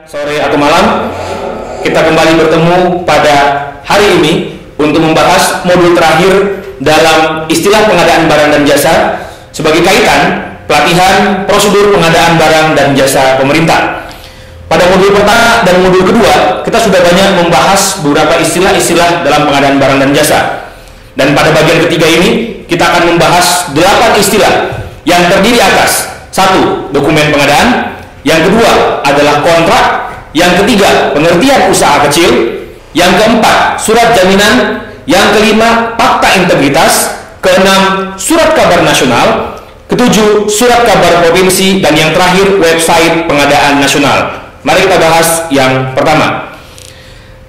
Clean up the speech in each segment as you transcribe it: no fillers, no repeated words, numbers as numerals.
Sore atau malam, kita kembali bertemu pada hari ini untuk membahas modul terakhir dalam istilah pengadaan barang dan jasa sebagai kaitan pelatihan prosedur pengadaan barang dan jasa pemerintah. Pada modul pertama dan modul kedua, kita sudah banyak membahas beberapa istilah-istilah dalam pengadaan barang dan jasa. Dan pada bagian ketiga ini, kita akan membahas 8 istilah yang terdiri atas 1. Dokumen pengadaan, yang kedua adalah kontrak, yang ketiga pengertian usaha kecil, yang keempat surat jaminan, yang kelima fakta integritas, keenam surat kabar nasional, ketujuh surat kabar provinsi, dan yang terakhir website pengadaan nasional. Mari kita bahas yang pertama.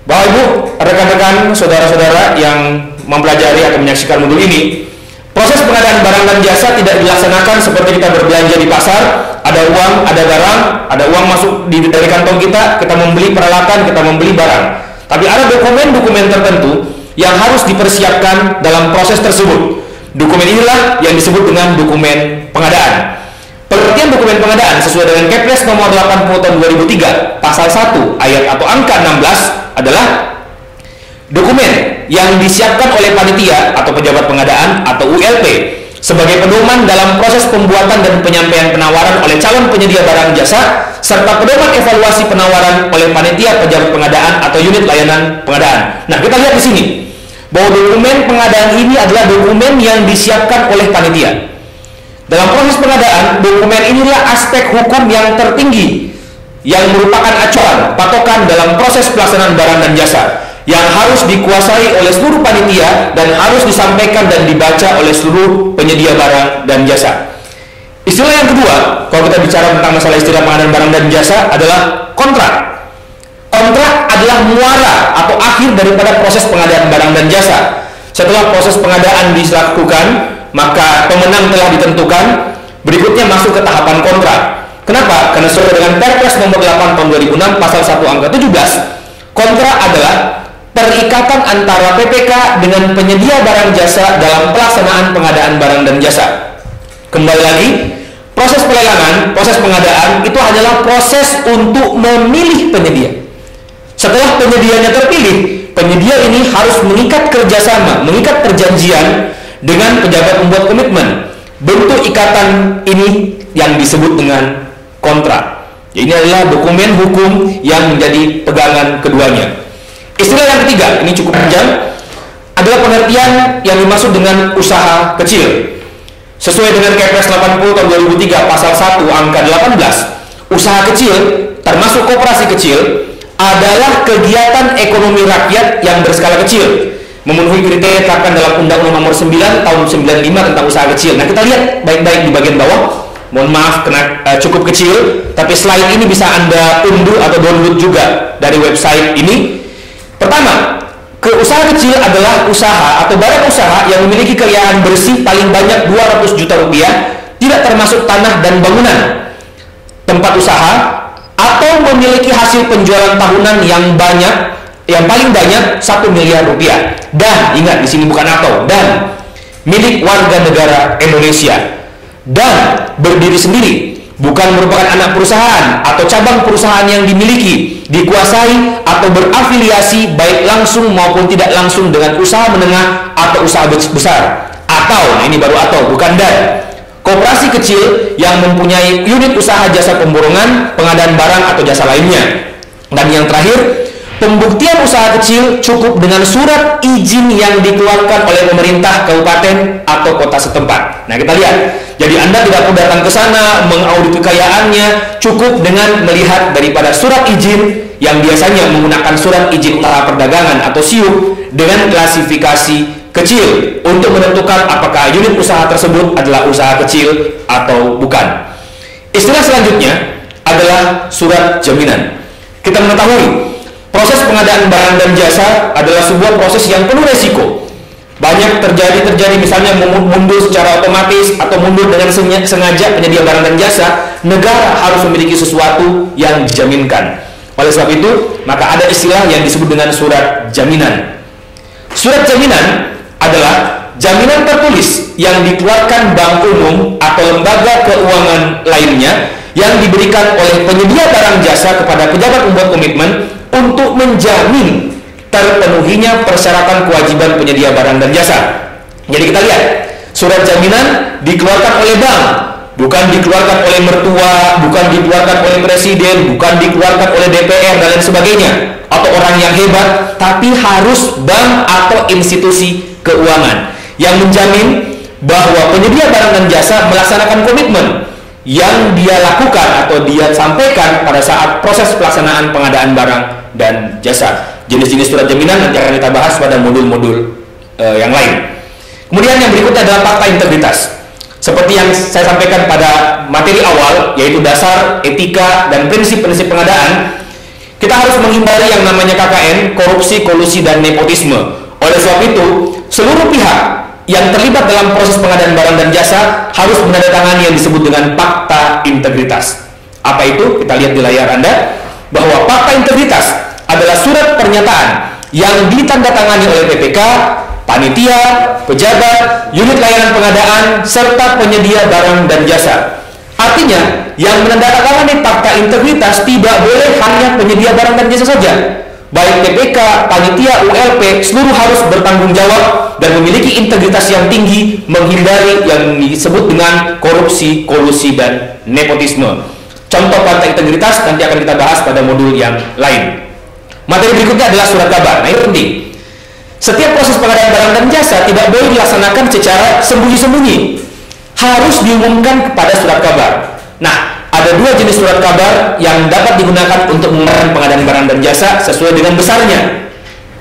Bapak Ibu, rekan-rekan, saudara-saudara yang mempelajari atau menyaksikan modul ini, proses pengadaan barang dan jasa tidak dilaksanakan seperti kita berbelanja di pasar. Ada uang, ada barang, ada uang masuk dari kantong kita membeli peralatan, kita membeli barang. Tapi ada dokumen-dokumen tertentu yang harus dipersiapkan dalam proses tersebut. Dokumen inilah yang disebut dengan dokumen pengadaan. Pengertian dokumen pengadaan sesuai dengan Kepres nomor 80 tahun 2003 pasal 1 ayat atau angka 16 adalah dokumen yang disiapkan oleh panitia atau pejabat pengadaan atau ULP sebagai pedoman dalam proses pembuatan dan penyampaian penawaran oleh calon penyedia barang jasa serta pedoman evaluasi penawaran oleh panitia pejabat pengadaan atau unit layanan pengadaan. Nah, kita lihat di sini bahwa dokumen pengadaan ini adalah dokumen yang disiapkan oleh panitia. Dalam proses pengadaan, dokumen inilah aspek hukum yang tertinggi yang merupakan acuan patokan dalam proses pelaksanaan barang dan jasa yang harus dikuasai oleh seluruh panitia dan harus disampaikan dan dibaca oleh seluruh penyedia barang dan jasa. Istilah yang kedua, kalau kita bicara tentang masalah istilah pengadaan barang dan jasa adalah kontrak. Kontrak adalah muara atau akhir daripada proses pengadaan barang dan jasa. Setelah proses pengadaan dilakukan, maka pemenang telah ditentukan, berikutnya masuk ke tahapan kontrak. Kenapa? Karena sesuai dengan Perpres nomor 8 tahun 2006 pasal 1 angka 17, kontrak adalah perikatan antara PPK dengan penyedia barang jasa dalam pelaksanaan pengadaan barang dan jasa. Kembali lagi, proses pelelangan, proses pengadaan itu hanyalah proses untuk memilih penyedia. Setelah penyedianya terpilih, penyedia ini harus mengikat kerjasama, mengikat perjanjian dengan pejabat pembuat komitmen. Bentuk ikatan ini yang disebut dengan kontrak. Ini adalah dokumen hukum yang menjadi pegangan keduanya. Istilah yang ketiga, ini cukup panjang, adalah pengertian yang dimaksud dengan usaha kecil. Sesuai dengan Kepres 80 tahun 2003 pasal 1 angka 18, usaha kecil termasuk koperasi kecil adalah kegiatan ekonomi rakyat yang berskala kecil, memenuhi kriteria ditetapkan dalam Undang-Undang nomor 9 tahun 95 tentang usaha kecil. Nah, kita lihat baik-baik di bagian bawah. Mohon maaf cukup kecil, tapi slide ini bisa Anda unduh atau download juga dari website ini. Pertama, usaha kecil adalah usaha atau barang usaha yang memiliki kekayaan bersih paling banyak 200 juta rupiah, tidak termasuk tanah dan bangunan, tempat usaha, atau memiliki hasil penjualan tahunan yang paling banyak 1 miliar rupiah. Dan ingat di sini bukan atau, dan milik warga negara Indonesia, dan berdiri sendiri, bukan merupakan anak perusahaan atau cabang perusahaan yang dimiliki, dikuasai atau berafiliasi baik langsung maupun tidak langsung dengan usaha menengah atau usaha besar. Atau, nah ini baru atau, bukan dan. Koperasi kecil yang mempunyai unit usaha jasa pemborongan, pengadaan barang atau jasa lainnya. Dan yang terakhir, pembuktian usaha kecil cukup dengan surat izin yang dikeluarkan oleh pemerintah kabupaten atau kota setempat. Nah, kita lihat. Jadi Anda tidak perlu datang ke sana mengaudit kekayaannya, cukup dengan melihat daripada surat izin yang biasanya menggunakan surat izin usaha perdagangan atau SIUP dengan klasifikasi kecil untuk menentukan apakah unit usaha tersebut adalah usaha kecil atau bukan. Istilah selanjutnya adalah surat jaminan. Kita mengetahui proses pengadaan barang dan jasa adalah sebuah proses yang penuh resiko. Banyak terjadi misalnya mundur secara otomatis atau mundur dengan sengaja penyedia barang dan jasa. Negara harus memiliki sesuatu yang dijaminkan. Oleh sebab itu, maka ada istilah yang disebut dengan surat jaminan. Surat jaminan adalah jaminan tertulis yang dikeluarkan bank umum atau lembaga keuangan lainnya yang diberikan oleh penyedia barang jasa kepada pejabat pembuat komitmen untuk menjamin terpenuhinya persyaratan kewajiban penyedia barang dan jasa. Jadi kita lihat, surat jaminan dikeluarkan oleh bank, bukan dikeluarkan oleh mertua, bukan dikeluarkan oleh presiden, bukan dikeluarkan oleh DPR dan lain sebagainya, atau orang yang hebat, tapi harus bank atau institusi keuangan yang menjamin bahwa penyedia barang dan jasa melaksanakan komitmen yang dia lakukan atau dia sampaikan pada saat proses pelaksanaan pengadaan barang dan jasa. Jenis-jenis surat jaminan nanti akan kita bahas pada modul-modul yang lain. Kemudian yang berikutnya adalah fakta integritas. Seperti yang saya sampaikan pada materi awal, yaitu dasar, etika, dan prinsip-prinsip pengadaan, kita harus menghindari yang namanya KKN, korupsi, kolusi, dan nepotisme. Oleh sebab itu, seluruh pihak yang terlibat dalam proses pengadaan barang dan jasa harus menandatangani yang disebut dengan fakta integritas. Apa itu? Kita lihat di layar Anda, bahwa fakta integritas adalah surat pernyataan yang ditandatangani oleh PPK, panitia, pejabat, unit layanan pengadaan, serta penyedia barang dan jasa. Artinya, yang menandatangani fakta integritas tidak boleh hanya penyedia barang dan jasa saja. Baik PPK, panitia, ULP, seluruh harus bertanggung jawab dan memiliki integritas yang tinggi, menghindari yang disebut dengan korupsi, kolusi, dan nepotisme. Contoh fakta integritas nanti akan kita bahas pada modul yang lain. Materi berikutnya adalah surat kabar. Nah, ini penting. Setiap proses pengadaan barang dan jasa tidak boleh dilaksanakan secara sembunyi-sembunyi. Harus diumumkan kepada surat kabar. Nah, ada dua jenis surat kabar yang dapat digunakan untuk mengumumkan pengadaan barang dan jasa sesuai dengan besarnya.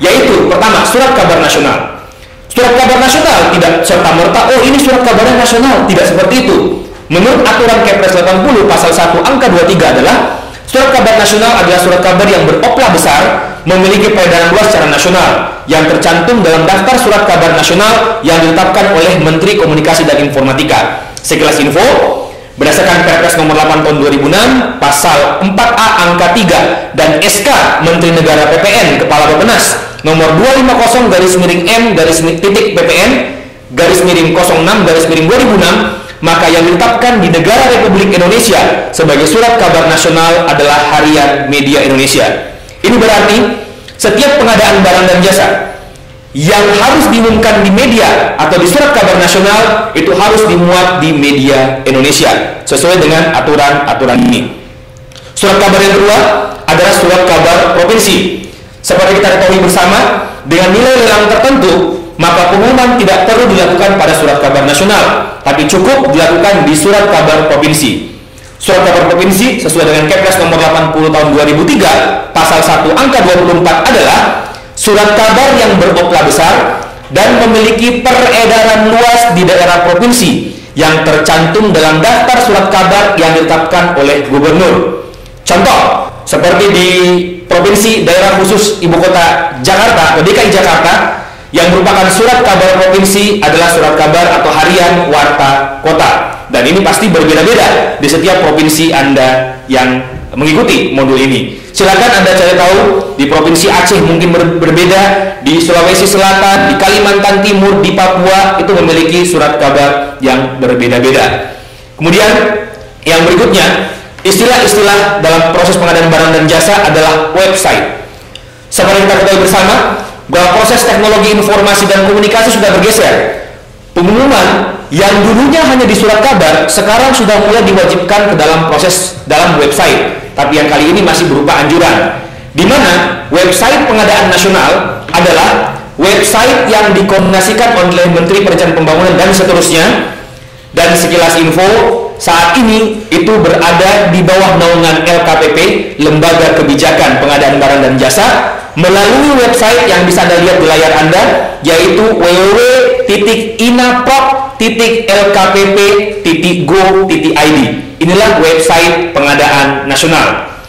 Yaitu, pertama, surat kabar nasional. Surat kabar nasional tidak serta-merta, oh ini surat kabarnya nasional. Tidak seperti itu. Menurut aturan Kepres 80 pasal 1 angka 23 adalah surat kabar nasional adalah surat kabar yang beroplah besar, memiliki peredaran luas secara nasional, yang tercantum dalam daftar surat kabar nasional yang ditetapkan oleh Menteri Komunikasi dan Informatika. Sekilas info, berdasarkan Perpres nomor 8 tahun 2006, pasal 4A angka 3 dan SK Menteri Negara PPN Kepala Bappenas nomor 250/M/PPN/06/2006, maka yang ditetapkan di negara Republik Indonesia sebagai surat kabar nasional adalah Harian Media Indonesia. Ini berarti setiap pengadaan barang dan jasa yang harus diumumkan di media atau di surat kabar nasional itu harus dimuat di media Indonesia sesuai dengan aturan-aturan ini. Surat kabar yang kedua adalah surat kabar provinsi. Seperti kita ketahui bersama, dengan nilai lelang tertentu, maka pengumuman tidak perlu dilakukan pada surat kabar nasional, tapi cukup dilakukan di surat kabar provinsi. Surat kabar provinsi sesuai dengan Kepres nomor 80 tahun 2003 pasal 1 angka 24 adalah surat kabar yang beroplah besar dan memiliki peredaran luas di daerah provinsi yang tercantum dalam daftar surat kabar yang ditetapkan oleh gubernur. Contoh, seperti di Provinsi Daerah Khusus Ibu Kota Jakarta atau DKI Jakarta, yang merupakan surat kabar provinsi adalah surat kabar atau harian warta kota. Dan ini pasti berbeda-beda di setiap provinsi Anda yang mengikuti modul ini. Silakan Anda cari tahu, di Provinsi Aceh mungkin berbeda, di Sulawesi Selatan, di Kalimantan Timur, di Papua itu memiliki surat kabar yang berbeda-beda. Kemudian yang berikutnya, istilah-istilah dalam proses pengadaan barang dan jasa adalah website. Seperti kita ketahui bersama, bahwa proses teknologi informasi dan komunikasi sudah bergeser. Pengumuman yang dulunya hanya di surat kabar sekarang sudah mulai diwajibkan ke dalam website, tapi yang kali ini masih berupa anjuran, di mana website pengadaan nasional adalah website yang dikoordinasikan oleh Menteri Perencanaan Pembangunan dan seterusnya. Dan sekilas info, saat ini itu berada di bawah naungan LKPP, Lembaga Kebijakan Pengadaan Barang dan Jasa, melalui website yang bisa Anda lihat di layar Anda, yaitu www.inaprop.lkpp.go.id. Inilah website pengadaan nasional.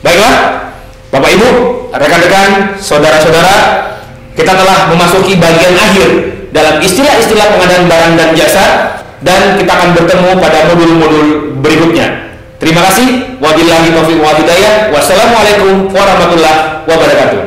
Baiklah, Bapak Ibu, rekan-rekan, saudara-saudara, kita telah memasuki bagian akhir dalam istilah-istilah pengadaan barang dan jasa, dan kita akan bertemu pada modul-modul berikutnya. Terima kasih. Wabillahi taufiq wal hidayah. Wassalamualaikum warahmatullahi wabarakatuh.